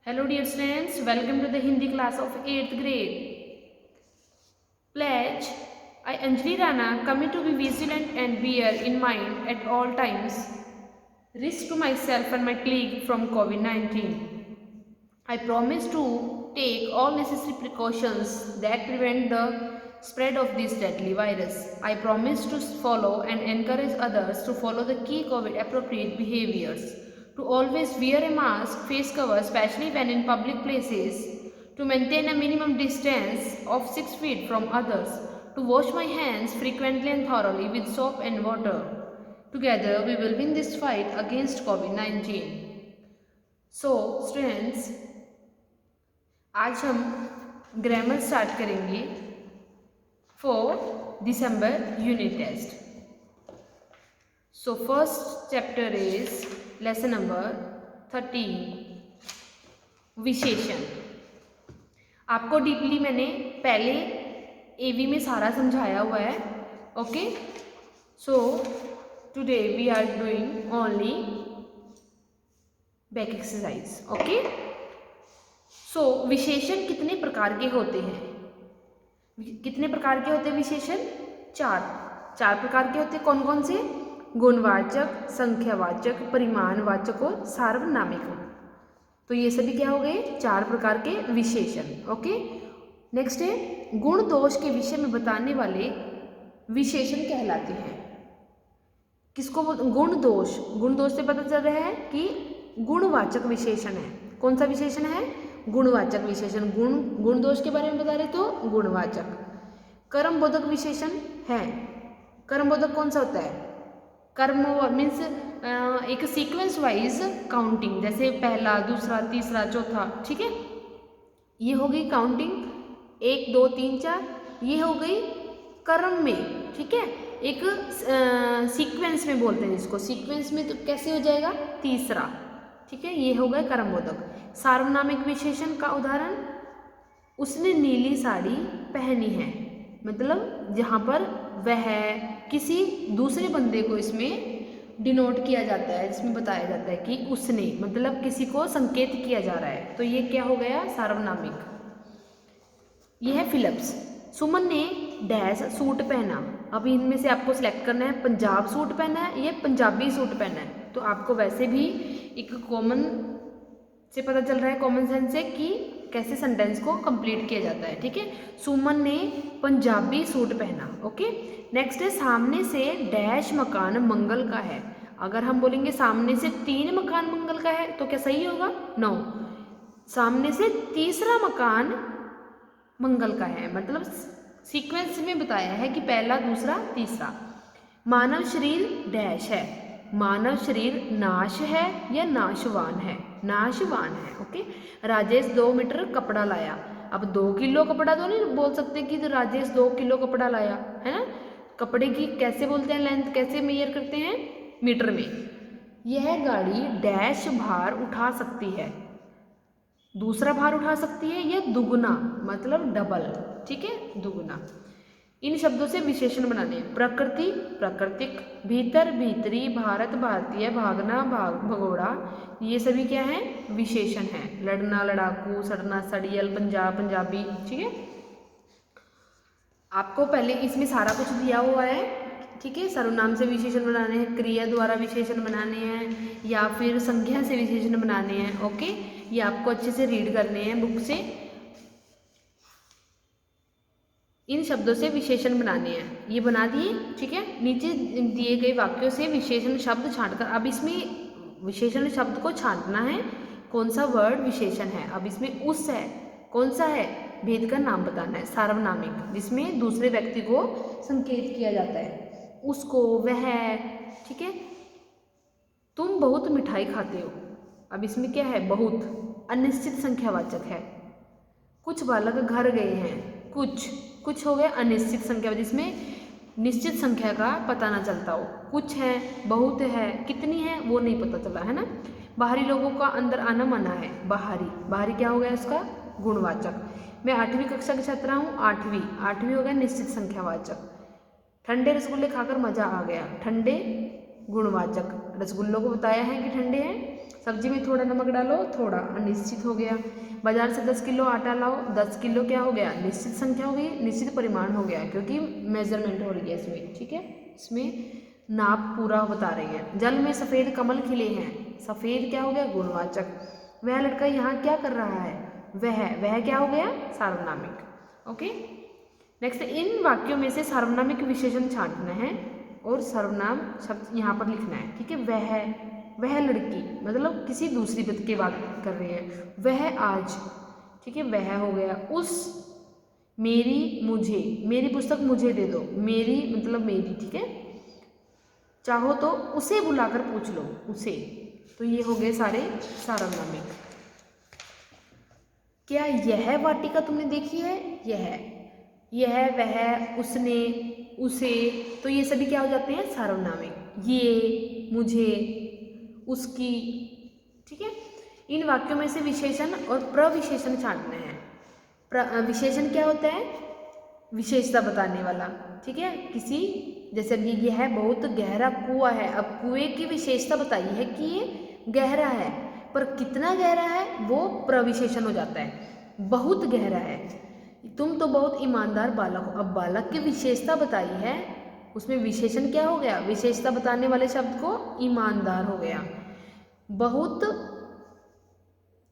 Hello dear students, welcome to the Hindi class of 8th grade. Pledge, I Anjali Rana commit to be vigilant and bear in mind at all times risk to myself and my colleague from COVID-19. I promise to take all necessary precautions that prevent the spread of this deadly virus. I promise to follow and encourage others to follow the key COVID appropriate behaviors, to always wear a mask, face cover, especially when in public places, to maintain a minimum distance of 6 feet from others, to wash my hands frequently and thoroughly with soap and water. Together we will win this fight against COVID-19. So students, आज हम grammar start करेंगे for December unit test. So first chapter is lesson number 13 विशेषण. आपको deeply मैंने पहले एवी में सारा समझाया हुआ है. Okay, so today we are doing only back exercise. Okay, so विशेषण कितने प्रकार के होते हैं? कितने प्रकार के होते हैं विशेषण? चार प्रकार के होते हैं. कौन कौन से? गुणवाचक, संख्यावाचक, परिमाणवाचक और सार्वनामिक. तो ये सभी क्या हो गए? 4 प्रकार के विशेषण. ओके, नेक्स्ट है गुण दोष के विषय में बताने वाले विशेषण कहलाते हैं. किसको? गुण दोष. गुण दोष से पता चल रहा है कि गुणवाचक विशेषण है. कौन सा विशेषण है? गुणवाचक विशेषण. गुण दोष के बारे में बता रहे तो गुणवाचक. कर्मबोधक विशेषण है. कर्मबोधक कौन सा होता है? कर्म मीन्स एक सीक्वेंस वाइज काउंटिंग, जैसे पहला, दूसरा, तीसरा, चौथा. ठीक है, ये हो गई काउंटिंग 1 2 3 4. ये हो गई कर्म में. ठीक है, एक सीक्वेंस में बोलते हैं इसको. सीक्वेंस में तो कैसे हो जाएगा? तीसरा. ठीक है, ये हो गए कर्मबोधक. सार्वनामिक विशेषण का उदाहरण, उसने नीली साड़ी पहनी है. मतलब जहाँ पर वह किसी दूसरे बंदे को इसमें डिनोट किया जाता है, जिसमें बताया जाता है कि उसने, मतलब किसी को संकेत किया जा रहा है. तो ये क्या हो गया? सार्वनामिक. यह है फिलिप्स. सुमन ने डैश सूट पहना. अब इनमें से आपको सिलेक्ट करना है, पंजाब सूट पहना है या पंजाबी सूट पहना है. तो आपको वैसे भी एक कॉमन से पता चल रहा है, कॉमन सेंस से, कि कैसे सेंटेंस को कंप्लीट किया जाता है. ठीक है, सुमन ने पंजाबी सूट पहना. ओके, नेक्स्ट है सामने से डैश मकान मंगल का है. अगर हम बोलेंगे सामने से 3 मकान मंगल का है तो क्या सही होगा? नो, सामने से तीसरा मकान मंगल का है. मतलब सीक्वेंस में बताया है कि पहला, दूसरा, तीसरा. मानव शरीर डैश है. मानव शरीर नाश है या नाशवान है? नाशवान है. ओके, राजेश 2 मीटर कपड़ा लाया. अब 2 किलो कपड़ा तो नहीं बोल सकते कि तो राजेश 2 किलो कपड़ा लाया, है ना. कपड़े की कैसे बोलते हैं? लेंथ कैसे मेजर करते हैं? मीटर में. यह गाड़ी डैश भार उठा सकती है. दूसरा भार उठा सकती है या दुगुना, मतलब डबल. ठीक है, दुगुना. इन शब्दों से विशेषण बनाने हैं. प्रकृति प्राकृतिक, भीतर भीतरी, भारत भारतीय, भागना भगोड़ा. ये सभी क्या है? विशेषण है. लड़ना लड़ाकू, सड़ना सड़ियल, पंजाब पंजाबी. ठीक है, आपको पहले इसमें सारा कुछ दिया हुआ है. ठीक है, सर्वनाम से विशेषण बनाने हैं, क्रिया द्वारा विशेषण बनाने हैं, या फिर संज्ञा से विशेषण बनाने हैं. ओके, ये आपको अच्छे से रीड करने हैं बुक से. इन शब्दों से विशेषण बनाने हैं, ये बना दिए. ठीक है, नीचे दिए गए वाक्यों से विशेषण शब्द छांटकर. अब इसमें विशेषण शब्द को छांटना है. कौन सा वर्ड विशेषण है? अब इसमें उस है. कौन सा है? भेद का नाम बताना है. सार्वनामिक, जिसमें दूसरे व्यक्ति को संकेत किया जाता है, उसको, वह. ठीक है, तुम बहुत मिठाई खाते हो. अब इसमें क्या है? बहुत. अनिश्चित संख्यावाचक है. कुछ बालक घर गए हैं. कुछ हो गया अनिश्चित संख्या, जिसमें निश्चित संख्या का पता ना चलता हो. कुछ है, बहुत है, कितनी है वो नहीं पता चला, है ना. बाहरी लोगों का अंदर आना मना है. बाहरी क्या हो गया? उसका गुणवाचक. मैं 8वीं कक्षा की छात्रा हूँ. 8वीं हो गया निश्चित संख्यावाचक. ठंडे रसगुल्ले खाकर मजा आ गया. ठंडे गुणवाचक. रसगुल्लों को बताया है कि ठंडे हैं. सब्जी में थोड़ा नमक डालो, थोड़ा अनिश्चित हो गया। बाजार से 10 किलो आटा लाओ, 10 किलो क्या हो गया, निश्चित संख्या हो गई, निश्चित परिमाण हो गया, क्योंकि मेजरमेंट हो रही है इसमें, ठीक है, इसमें नाप पूरा बता रही है। जल में सफ़ेद कमल खिले हैं, सफ़ेद क्या हो गया, गुणवाचक। वह लड़का यहाँ क्या कर रहा है, वह क्या हो गया, सार्वनामिक। ओके, नेक्स्ट, इन वाक्यों में से सार्वनामिक विशेषण छांटना है और सर्वनाम शब्द यहाँ पर लिखना है, ठीक है। वह लड़की मतलब किसी दूसरी व्यक्ति की बात कर रही है, वह आज, ठीक है, वह हो गया। उस, मेरी, मुझे, मेरी पुस्तक मुझे दे दो, मेरी मतलब मेरी, ठीक है। चाहो तो उसे बुलाकर पूछ लो, उसे। तो ये हो गए सारे सार्वनामिक। क्या यह वाटिका तुमने देखी है, यह वह, उसने, उसे, तो ये सभी क्या हो जाते हैं, सार्वनामिक। ये, मुझे, उसकी, ठीक है। इन वाक्यों में से विशेषण और प्रविशेषण छांटने हैं। विशेषण क्या होता है, विशेषता बताने वाला, ठीक है। किसी, जैसे अभी यह बहुत गहरा कुआं है, अब कुएं की विशेषता बताई है कि ये गहरा है, पर कितना गहरा है वो प्रविशेषण हो जाता है। बहुत गहरा है, तुम तो बहुत ईमानदार बालक हो, अब बालक की विशेषता बताई है, उसमें विशेषण क्या हो गया, विशेषता बताने वाले शब्द को ईमानदार हो गया। बहुत,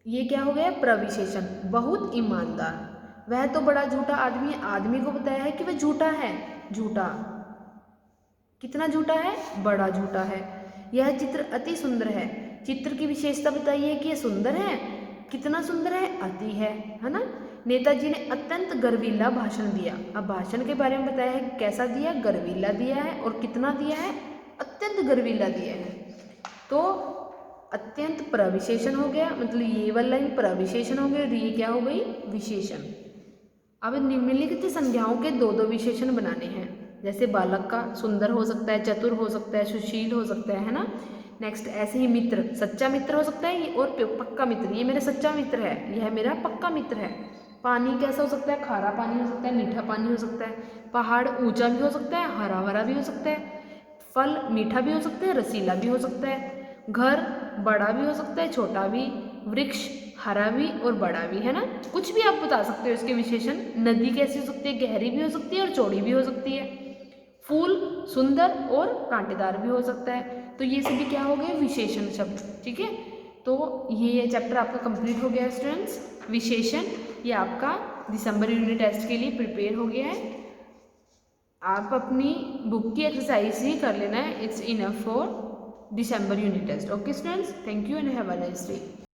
ये क्या हो गया, प्रविशेषण, बहुत ईमानदार। वह तो बड़ा झूठा आदमी, आदमी को बताया है कि वह झूठा है, झूठा, कितना झूठा है, बड़ा झूठा है। यह चित्र अति सुंदर है, चित्र की विशेषता बताइए कि यह सुंदर है, कितना सुंदर है, अति है ना। नेताजी ने अत्यंत गर्वीला भाषण दिया, अब भाषण के बारे में बताया है, कैसा दिया, गर्वीला दिया है, और कितना दिया है, अत्यंत गर्वीला दिया है। तो अत्यंत प्रविशेषण हो गया, मतलब ये वाला ही प्रविशेषण हो गया, और ये क्या हो गई, विशेषण। अब निम्नलिखित संज्ञाओं के दो दो विशेषण बनाने हैं, जैसे बालक का सुंदर हो सकता है, चतुर हो सकता है, सुशील हो सकता है ना। नेक्स्ट, ऐसे ही मित्र, सच्चा मित्र हो सकता है, और पक्का मित्र, ये मेरा सच्चा मित्र है, यह मेरा पक्का मित्र है। पानी कैसा हो सकता है, खारा पानी हो सकता है, मीठा पानी हो सकता है। पहाड़ ऊंचा भी हो सकता है, हरा भरा भी हो सकता है। फल मीठा भी हो सकता है, रसीला भी हो सकता है। घर बड़ा भी हो सकता है, छोटा भी। वृक्ष हरा भी और बड़ा भी, है ना। कुछ भी आप बता सकते हो इसके विशेषण। नदी कैसी हो सकती है, गहरी भी हो सकती है और चौड़ी भी हो सकती है। फूल सुंदर और कांटेदार भी हो सकता है। तो ये सभी क्या हो गए, विशेषण शब्द, ठीक है। तो ये चैप्टर आपका कंप्लीट हो गया स्टूडेंट्स, विशेषण। ये आपका दिसंबर यूनिट टेस्ट के लिए प्रिपेयर हो गया है। आप अपनी बुक की एक्सरसाइज ही कर लेना है, it's enough for December unit test. Okay students, thank you and have a nice day.